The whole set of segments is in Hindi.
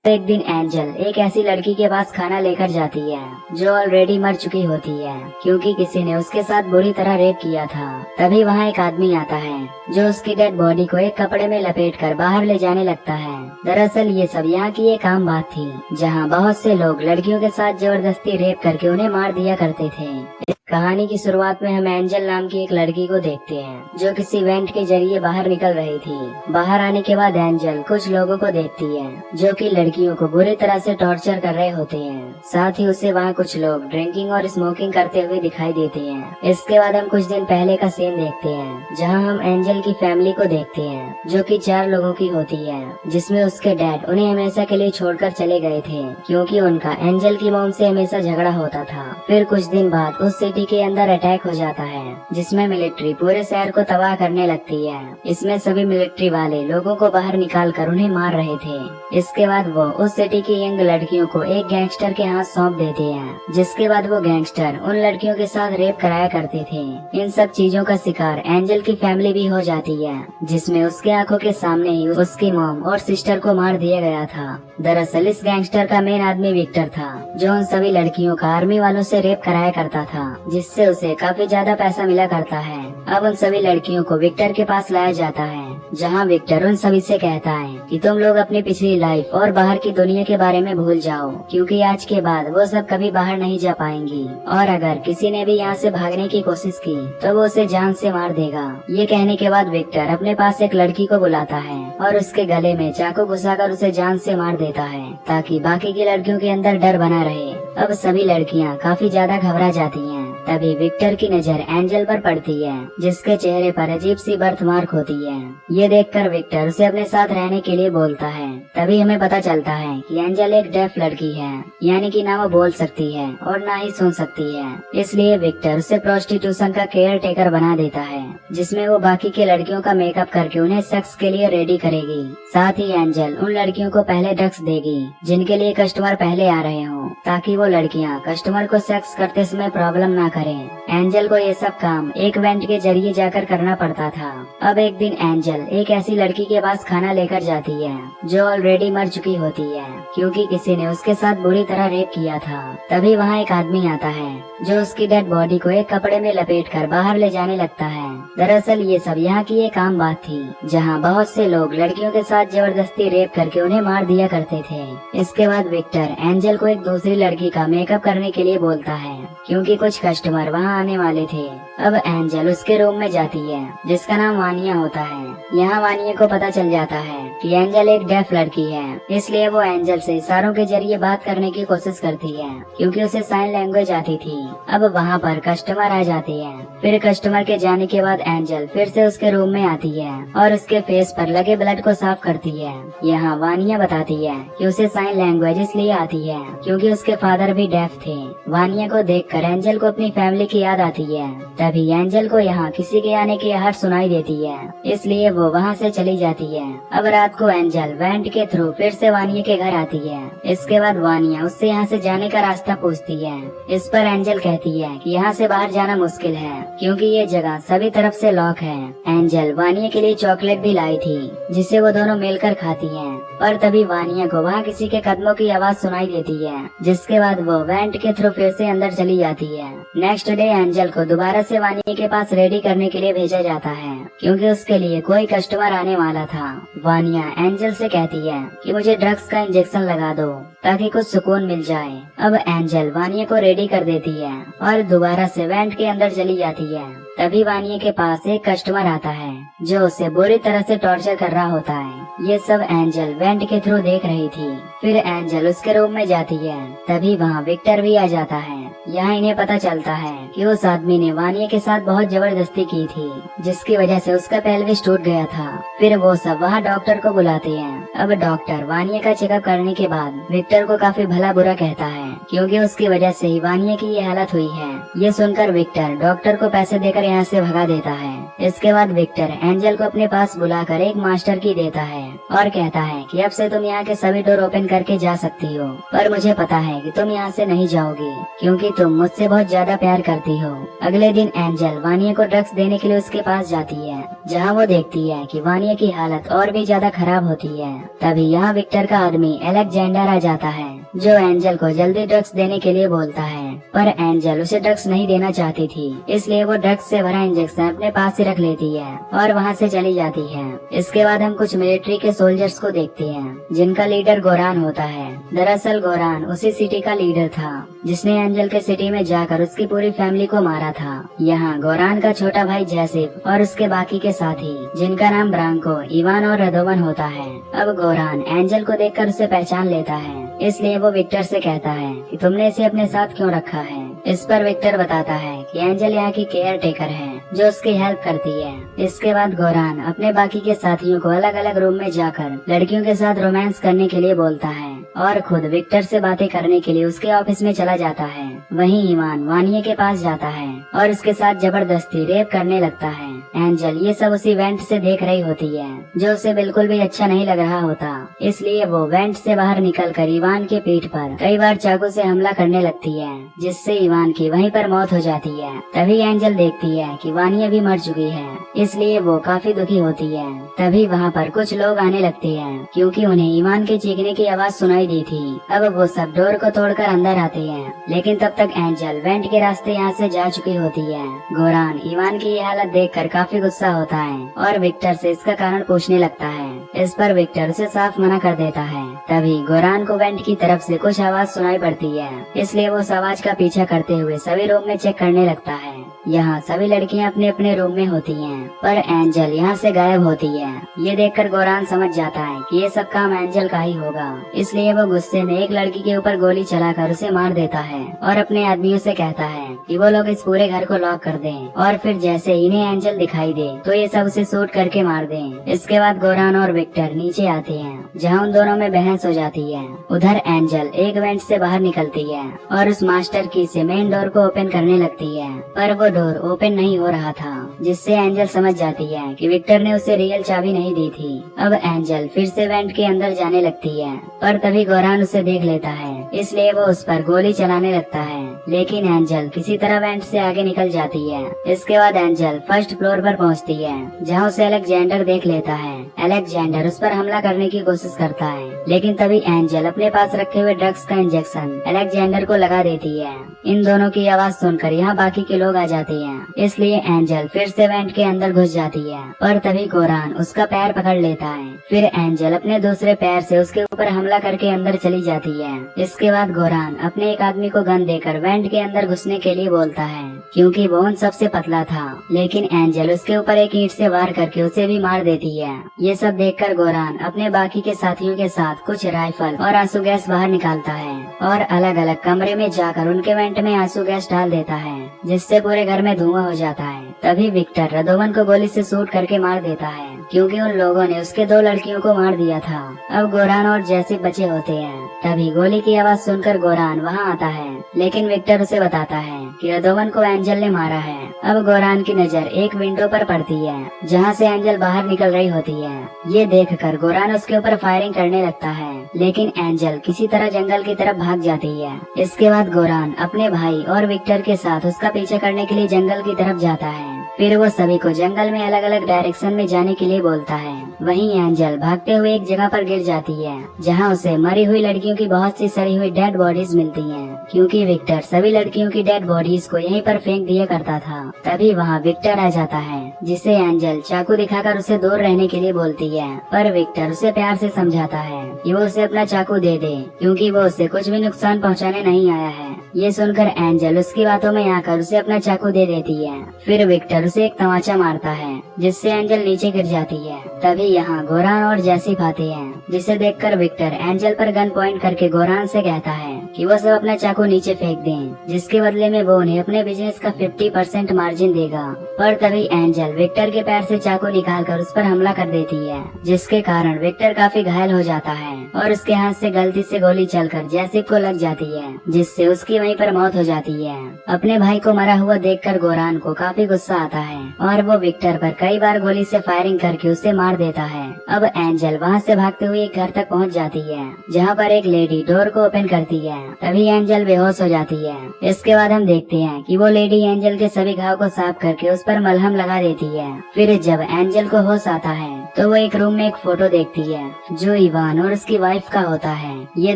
एक दिन एंजल एक ऐसी लड़की के पास खाना लेकर जाती है जो ऑलरेडी मर चुकी होती है क्योंकि किसी ने उसके साथ बुरी तरह रेप किया था। तभी वहाँ एक आदमी आता है जो उसकी डेड बॉडी को एक कपड़े में लपेटकर बाहर ले जाने लगता है। दरअसल ये सब यहाँ की एक आम बात थी, जहाँ बहुत से लोग लड़कियों के साथ जबरदस्ती रेप करके उन्हें मार दिया करते थे। इस कहानी की शुरुआत में हम एंजल नाम की एक लड़की को देखते हैं जो किसी इवेंट के जरिए बाहर निकल रही थी। बाहर आने के बाद एंजल कुछ लोगों को देखती है जो कि लड़कियों को बुरी तरह से टॉर्चर कर रहे होते हैं। साथ ही उसे वहाँ कुछ लोग ड्रिंकिंग और स्मोकिंग करते हुए दिखाई देते हैं। इसके बाद हम कुछ दिन पहले का सीन देखते हैं जहाँ हम एंजल की फैमिली को देखते हैं जो कि 4 लोगों की होती है, जिसमें उसके डैड उन्हें हमेशा के लिए छोड़कर चले गए थे क्योंकि उनका एंजल की मॉम से हमेशा झगड़ा होता था। फिर कुछ दिन बाद उस सिटी के अंदर अटैक हो जाता है जिसमें मिलिट्री पूरे शहर को तबाह करने लगती है। इसमें सभी मिलिट्री वाले लोगों को बाहर निकाल कर उन्हें मार रहे थे। इसके बाद वो उस सिटी की यंग लड़कियों को एक गैंगस्टर के हाथ सौंप देते हैं, जिसके बाद वो गैंगस्टर उन लड़कियों के साथ रेप कराया करते थे। इन सब चीजों का शिकार एंजल की फैमिली भी हो जाती है, जिसमें उसके आंखों के सामने ही उसकी मॉम और सिस्टर को मार दिया गया था। दरअसल इस गैंगस्टर का मेन आदमी विक्टर था जो उन सभी लड़कियों का आर्मी वालों से रेप कराया करता था, जिससे उसे काफी ज्यादा पैसा मिला करता है। अब उन सभी लड़कियों को विक्टर के पास लाया जाता है जहाँ विक्टर उन सभी से कहता है कि तुम लोग अपनी पिछली लाइफ और बाहर की दुनिया के बारे में भूल जाओ क्योंकि आज के बाद वो सब कभी बाहर नहीं जा पाएंगी और अगर किसी ने भी यहाँ से भागने की कोशिश की तो वो उसे जान से मार देगा। ये कहने के बाद विक्टर अपने पास एक लड़की को बुलाता है और उसके गले में चाकू घुसाकर उसे जान से मार देता है ताकि बाकी की लड़कियों के अंदर डर बना रहे। अब सभी लड़कियाँ काफी ज्यादा घबरा जाती हैं। तभी विक्टर की नजर एंजल पर पड़ती है जिसके चेहरे पर अजीब सी बर्थमार्क होती है। ये देखकर विक्टर उसे अपने साथ रहने के लिए बोलता है। तभी हमें पता चलता है कि एंजल एक डेफ लड़की है, यानी कि ना वो बोल सकती है और ना ही सुन सकती है। इसलिए विक्टर उसे प्रोस्टिट्यूशन का केयर टेकर बना देता है जिसमें वो बाकी के लड़कियों का मेकअप करके उन्हें सेक्स के लिए रेडी करेगी। साथ ही एंजल उन लड़कियों को पहले ड्रग्स देगी जिनके लिए कस्टमर पहले आ रहे हों ताकि वो लड़कियां कस्टमर को सेक्स करते समय प्रॉब्लम ना करें। एंजल को ये सब काम एक वेंट के जरिए जाकर करना पड़ता था। अब एक दिन एंजल एक ऐसी लड़की के पास खाना लेकर जाती है जो ऑलरेडी मर चुकी होती है क्योंकि किसी ने उसके साथ बुरी तरह रेप किया था। तभी वहाँ एक आदमी आता है जो उसकी डेड बॉडी को एक कपड़े में लपेटकर बाहर ले जाने लगता है। दरअसल ये सब यहाँ की एक आम बात थी, जहाँ बहुत से लोग लड़कियों के साथ जबरदस्ती रेप करके उन्हें मार दिया करते थे। इसके बाद विक्टर एंजल को एक दूसरी लड़की का मेकअप करने के लिए बोलता है क्योंकि कुछ कस्टमर वहाँ आने वाले थे। अब एंजल उसके रूम में जाती है जिसका नाम वानिया होता है। यहाँ वानिया को पता चल जाता है कि एंजल एक डेफ लड़की है, इसलिए वो एंजल से इशारों के जरिए बात करने की कोशिश करती है क्योंकि उसे साइन लैंग्वेज आती थी। अब वहाँ पर कस्टमर आ जाते हैं। फिर कस्टमर के जाने के बाद एंजल फिर से उसके रूम में आती है और उसके फेस पर लगे ब्लड को साफ करती है। यहाँ वानिया बताती है कि उसे साइन लैंग्वेज इसलिए आती है क्योंकि उसके फादर भी डेफ थे। वानिया को देखकर एंजल को अपनी फैमिली की याद आती है। तभी एंजल को यहाँ किसी के आने की आहट सुनाई देती है, इसलिए वो वहाँ से चली जाती है। अब रात को एंजल वेंट के थ्रू फिर से वानिया के घर आती है। इसके बाद वानिया उससे यहाँ से जाने का रास्ता पूछती है। इस पर एंजल कहती है कि यहाँ से बाहर जाना मुश्किल है क्योंकि ये जगह सभी तरफ से लॉक है। एंजल वानिया के लिए चॉकलेट भी लाई थी जिसे वो दोनों मिलकर खाती हैं। पर तभी वानिया को वहाँ किसी के कदमों की आवाज सुनाई देती है, जिसके बाद वो वेंट के थ्रू फिर से अंदर चली जाती है। नेक्स्ट डे एंजल को दोबारा से वानिया के पास रेडी करने के लिए भेजा जाता है क्योंकि उसके लिए कोई कस्टमर आने वाला था। वानिया एंजल से कहती है कि मुझे ड्रग्स का इंजेक्शन लगा दो ताकि कुछ सुकून मिल जाए। अब एंजल वानिया को रेडी कर देती है और दोबारा से वेंट के अंदर चली जाती है। तभी वानिया के पास एक कस्टमर आता है जो उसे बुरी तरह से टॉर्चर कर रहा होता है। ये सब एंजल वेंट के थ्रू देख रही थी। फिर एंजल उसके रूम में जाती है। तभी वहाँ विक्टर भी आ जाता है। यहाँ इन्हें पता चलता है कि उस आदमी ने वानिया के साथ बहुत जबरदस्ती की थी जिसकी वजह से उसका पेल्विस टूट गया था। फिर वो सब वहाँ डॉक्टर को बुलाते हैं। अब डॉक्टर वानिया का चेकअप करने के बाद विक्टर को काफी भला बुरा कहता है क्योंकि उसकी वजह से ही वानिया की ये हालत हुई है। ये सुनकर विक्टर डॉक्टर को पैसे देकर यहाँ से भगा देता है। इसके बाद विक्टर एंजल को अपने पास बुलाकर एक मास्टर की देता है और कहता है कि अब से तुम यहाँ के सभी डोर ओपन करके जा सकती हो, पर मुझे पता है कि तुम यहाँ से नहीं जाओगी क्योंकि तुम मुझसे बहुत ज्यादा प्यार करती हो। अगले दिन एंजल वानिया को ड्रग्स देने के लिए उसके पास जाती है, जहाँ वो देखती है कि वानिया की हालत और भी ज्यादा खराब होती है। तभी यहाँ विक्टर का आदमी अलेक्जेंडर आ जाता है, जो एंजल को जल्दी ड्रग्स देने के लिए बोलता है, पर एंजल उसे ड्रग्स नहीं देना चाहती थी, इसलिए वो ड्रग्स से भरा इंजेक्शन अपने पास ही रख लेती है और वहाँ से चली जाती है। इसके बाद हम कुछ मिलिट्री के सोल्जर्स को देखते हैं, जिनका लीडर गोरान होता है। दरअसल गोरान उसी सिटी का लीडर था जिसने एंजल के सिटी में जाकर उसकी पूरी फैमिली को मारा था। यहाँ गोरान का छोटा भाई जैसिफ और उसके बाकी के साथी, जिनका नाम ब्रांको, इवान और रदोवन होता है। अब गोरान एंजल को देखकर उसे पहचान लेता है, इसलिए वो विक्टर से कहता है कि तुमने इसे अपने साथ क्यों रखा है। इस पर विक्टर बताता है कि एंजल यहाँ की केयर टेकर है जो उसकी हेल्प करती है। इसके बाद गोरान अपने बाकी के साथियों को अलग अलग रूम में जाकर लड़कियों के साथ रोमांस करने के लिए बोलता है और खुद विक्टर से बातें करने के लिए उसके ऑफिस में चला जाता है। वहीं इवान वानिया के पास जाता है और उसके साथ जबरदस्ती रेप करने लगता है। एंजल ये सब उसी वेंट से देख रही होती है, जो उसे बिल्कुल भी अच्छा नहीं लग रहा होता, इसलिए वो वेंट से बाहर निकलकर इवान के पीठ पर कई बार चाकू से हमला करने लगती है, जिससे इवान की वहीं पर मौत हो जाती है। तभी एंजल देखती है कि वानिया भी मर चुकी है, इसलिए वो काफी दुखी होती है। तभी वहाँ पर कुछ लोग आने लगते हैं, क्योंकि उन्हें इवान के चीखने की आवाज सुनाई दी थी। अब वो सब डोर को तोड़कर अंदर आते हैं, लेकिन तब तक एंजल वेंट के रास्ते यहाँ से जा चुकी होती है। गोरान इवान की ये हालत देखकर काफी गुस्सा होता है और विक्टर से इसका कारण पूछने लगता है। इस पर विक्टर उसे साफ मना कर देता है। तभी गोरान को वेंट की तरफ से कुछ आवाज सुनाई पड़ती है, इसलिए वो उस आवाज का पीछा करते हुए सभी रूम में चेक करने लगता है। यहाँ सभी लड़कियाँ अपने अपने रूम में होती हैं, पर एंजल यहाँ से गायब होती है। ये देखकर गोरान समझ जाता है कि ये सब काम एंजल का ही होगा, इसलिए वो गुस्से में एक लड़की के ऊपर गोली चलाकर उसे मार देता है और अपने आदमियों से कहता है कि वो लोग इस पूरे घर को लॉक कर दें और फिर जैसे इन्हें एंजल दिखाई दे तो ये सब उसे शूट करके मार दें। इसके बाद गोरान और विक्टर नीचे आते हैं, जहाँ उन दोनों में बहस हो जाती है। उधर एंजल एक वेंट से बाहर निकलती है और उस मास्टर की से मेन डोर को ओपन करने लगती है, पर वो डोर ओपन नहीं हो रहा था, जिससे एंजल समझ जाती है कि विक्टर ने उसे रियल चाबी नहीं दी थी। अब एंजल फिर से वेंट के अंदर जाने लगती है, पर तभी गोरान उसे देख लेता है, इसलिए वो उस पर गोली चलाने लगता है, लेकिन एंजल किसी तरह वेंट से आगे निकल जाती है। इसके बाद एंजल फर्स्ट फ्लोर पर पहुंचती है, जहां उसे अलेक्जेंडर देख लेता है। अलेक्जेंडर उस पर हमला करने की कोशिश करता है, लेकिन तभी एंजल अपने पास रखे हुए ड्रग्स का इंजेक्शन अलेक्जेंडर को लगा देती है। इन दोनों की आवाज सुनकर यहाँ बाकी के लोग आ जाते हैं, इसलिए एंजल फिर से वेंट के अंदर घुस जाती है, पर तभी गोरान उसका पैर पकड़ लेता है। फिर एंजल अपने दूसरे पैर से उसके ऊपर हमला करके अंदर चली जाती है। इसके बाद गोरान अपने एक आदमी को गन देकर वेंट के अंदर घुसने के लिए बोलता है, क्योंकि वो उन सबसे पतला था, लेकिन एंजल उसके ऊपर एक ईंट से वार करके उसे भी मार देती है। ये सब देखकर गोरान अपने बाकी के साथियों के साथ कुछ राइफल और आंसू गैस बाहर निकालता है और अलग अलग कमरे में जाकर उनके वेंट में आंसू गैस डाल देता है, जिससे पूरे घर में धुआं हो जाता है। तभी विक्टर रदोवन को गोली से शूट करके मार देता है, क्योंकि उन लोगों ने उसके 2 लड़कियों को मार दिया था। अब गोरान और जैसे बचे होते हैं। तभी गोली की आवाज सुनकर गोरान वहाँ आता है, लेकिन विक्टर उसे बताता है कि रदोवन को एंजल ने मारा है। अब गोरान की नजर एक विंडो पर पड़ती है, जहाँ से एंजल बाहर निकल रही होती है। ये देखकर गोरान उसके ऊपर फायरिंग करने लगता है, लेकिन एंजल किसी तरह जंगल की तरफ भाग जाती है। इसके बाद गोरान अपने भाई और विक्टर के साथ उसका पीछा करने के लिए जंगल की तरफ जाता है। फिर वो सभी को जंगल में अलग अलग डायरेक्शन में जाने के लिए बोलता है। वहीं एंजल भागते हुए एक जगह पर गिर जाती है, जहां उसे मरी हुई लड़कियों की बहुत सी सड़ी हुई डेड बॉडीज मिलती हैं, क्योंकि विक्टर सभी लड़कियों की डेड बॉडीज को यहीं पर फेंक दिया करता था। तभी वहां विक्टर आ जाता है, जिसे एंजल चाकू दिखाकर उसे दूर रहने के लिए बोलती है, पर विक्टर उसे प्यार से समझाता है कि वो उसे अपना चाकू दे दे, क्योंकि वो उसे कुछ भी नुकसान पहुँचाने नहीं आया है। ये सुनकर एंजल उसकी बातों में आकर उसे अपना चाकू दे देती है। फिर विक्टर उसे एक तमाचा मारता है, जिससे एंजल नीचे गिर जाती है। तभी यहाँ गोरान और जैसिफ आते हैं, जिसे देखकर विक्टर एंजल पर गन पॉइंट करके गोरान से कहता है कि वो सब अपना चाकू नीचे फेंक दें, जिसके बदले में वो उन्हें अपने बिजनेस का 50% मार्जिन देगा। पर तभी एंजल विक्टर के पैर से चाकू निकालकर उस पर हमला कर देती है, जिसके कारण विक्टर काफी घायल हो जाता है और उसके हाथ से गलती से गोली चलकर जैसिक को लग जाती है, जिससे उसकी वहीं पर मौत हो जाती है। अपने भाई को मरा हुआ देखकर गोरान को काफी गुस्सा आता है और वो विक्टर पर कई बार गोली से फायरिंग करके उसे मार देता है। अब एंजल वहाँ से भागते हुए एक घर तक पहुँच जाती है, जहाँ पर एक लेडी डोर को ओपन करती है। तभी एंजल बेहोश हो जाती है। इसके बाद हम देखते हैं कि वो लेडी एंजल के सभी घाव को साफ करके उस पर मलहम लगा देती है। फिर जब एंजल को होश आता है तो वो एक रूम में एक फोटो देखती है, जो इवान और उसकी वाइफ का होता है। ये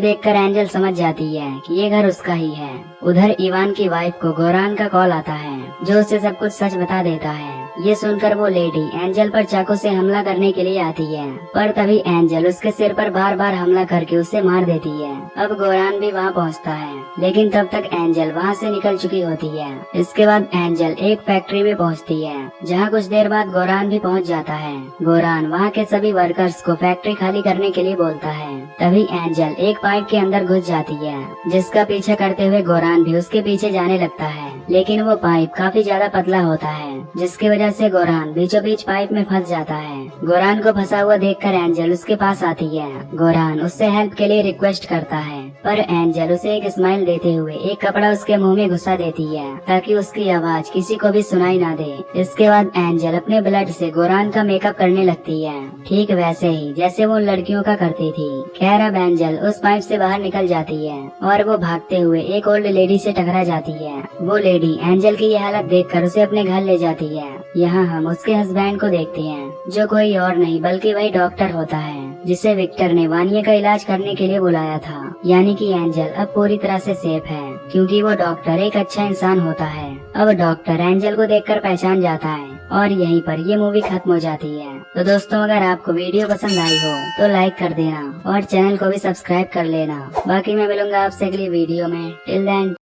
देखकर एंजल समझ जाती है कि ये घर उसका ही है। उधर इवान की वाइफ को गोरान का कॉल आता है, जो उसे सब कुछ सच बता देता है। ये सुनकर वो लेडी एंजल पर चाकू से हमला करने के लिए आती है, पर तभी एंजल उसके सिर पर बार बार हमला करके उसे मार देती है। अब गोरान भी वहाँ पहुँचता है, लेकिन तब तक एंजल वहाँ से निकल चुकी होती है। इसके बाद एंजल एक फैक्ट्री में पहुँचती है, जहाँ कुछ देर बाद गोरान भी पहुँच जाता है। गोरान वहाँ के सभी वर्कर्स को फैक्ट्री खाली करने के लिए बोलता है। तभी एंजल एक पाइप के अंदर घुस जाती है, जिसका पीछा करते हुए गोरान भी उसके पीछे जाने लगता है। लेकिन वो पाइप काफी ज्यादा पतला होता है, जिसकी वजह से गोरान बीचों बीच पाइप में फंस जाता है। गोरान को फंसा हुआ देखकर एंजल उसके पास आती है। गोरान उससे हेल्प के लिए रिक्वेस्ट करता है, पर एंजल उसे एक स्माइल देते हुए एक कपड़ा उसके मुंह में घुसा देती है, ताकि उसकी आवाज किसी को भी सुनाई ना दे। इसके बाद एंजल अपने ब्लड से गोरान का मेकअप करने लगती है, ठीक वैसे ही जैसे वो लड़कियों का करती थी। खैर अब एंजल उस पाइप से बाहर निकल जाती है और वो भागते हुए एक ओल्ड लेडी से टकरा जाती है। वो लेडी एंजल की ये हालत देखकर उसे अपने घर ले जाती है। यहाँ हम उसके हस्बैंड को देखते हैं, जो कोई और नहीं बल्कि वही डॉक्टर होता है, जिसे विक्टर ने वानिया का इलाज करने के लिए बुलाया था। यानी कि एंजल अब पूरी तरह से सेफ है, क्योंकि वो डॉक्टर एक अच्छा इंसान होता है। अब डॉक्टर एंजल को देखकर पहचान जाता है और यहीं पर ये मूवी खत्म हो जाती है। तो दोस्तों, अगर आपको वीडियो पसंद आई हो तो लाइक कर देना और चैनल को भी सब्सक्राइब कर लेना। बाकी मैं मिलूंगा आपसे अगली वीडियो में। Till then